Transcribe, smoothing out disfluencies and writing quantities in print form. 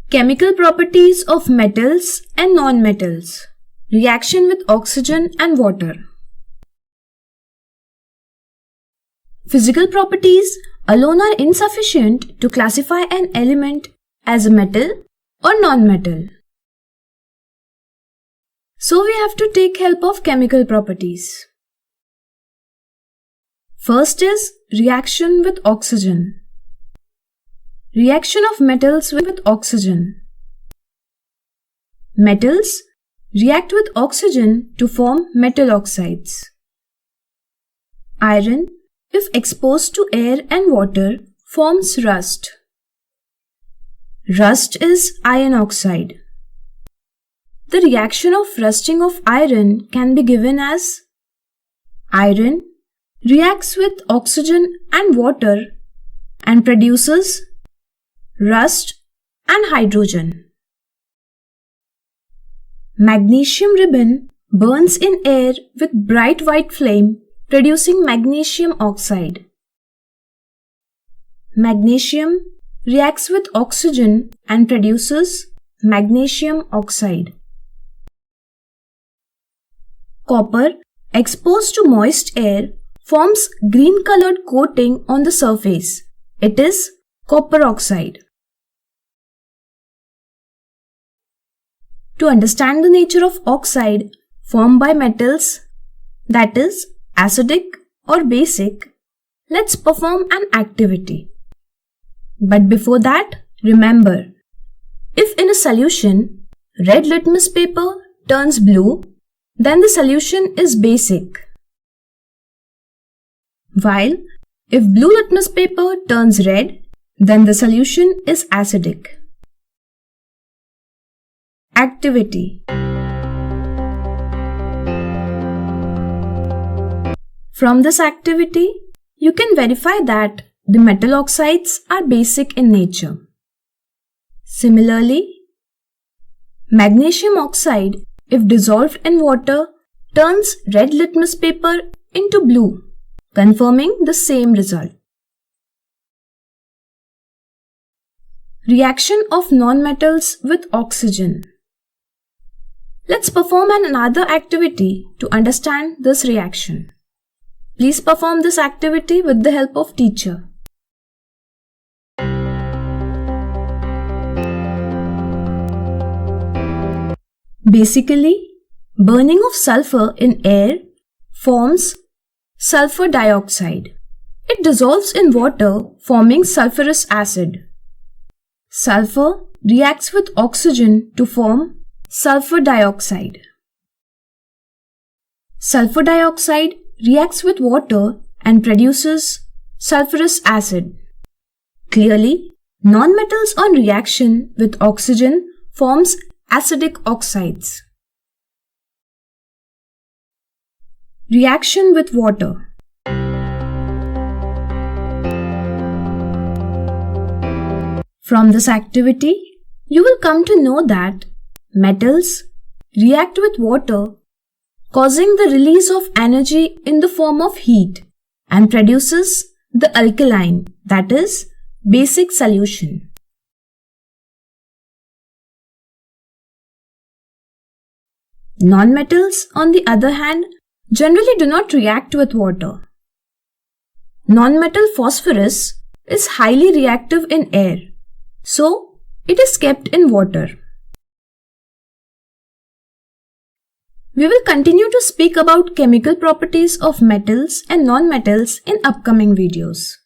Chemical properties of metals and nonmetals. Reaction with oxygen and water. Physical properties alone are insufficient to classify an element as a metal or nonmetal. So we have to take help of chemical properties. First is reaction with oxygen. Reaction of metals with oxygen. Metals react with oxygen to form metal oxides. Iron, if exposed to air and water, forms rust. Rust is iron oxide. The reaction of rusting of iron can be given as iron reacts with oxygen and water and produces rust and hydrogen. Magnesium ribbon burns in air with bright white flame, producing magnesium oxide. Magnesium reacts with oxygen and produces magnesium oxide. Copper, exposed to moist air, forms green-colored coating on the surface. It is copper oxide. To understand the nature of oxide formed by metals, that is, acidic or basic, let's perform an activity. But before that, remember, if in a solution, red litmus paper turns blue, then the solution is basic. While if blue litmus paper turns red, then the solution is acidic. Activity. From this activity, you can verify that the metal oxides are basic in nature. Similarly, magnesium oxide, if dissolved in water, turns red litmus paper into blue, confirming the same result. Reaction of nonmetals with oxygen. Let's perform another activity to understand this reaction. Please perform this activity with the help of teacher. Basically, burning of sulphur in air forms sulphur dioxide. It dissolves in water, forming sulphurous acid. Sulphur reacts with oxygen to form sulphur dioxide. Sulphur dioxide reacts with water and produces sulphurous acid. Clearly, nonmetals on reaction with oxygen forms acidic oxides. Reaction with water. From this activity, you will come to know that metals react with water, causing the release of energy in the form of heat and produces the alkaline, that is, basic solution. Nonmetals, on the other hand, generally do not react with water. Nonmetal phosphorus is highly reactive in air, so it is kept in water. We will continue to speak about chemical properties of metals and nonmetals in upcoming videos.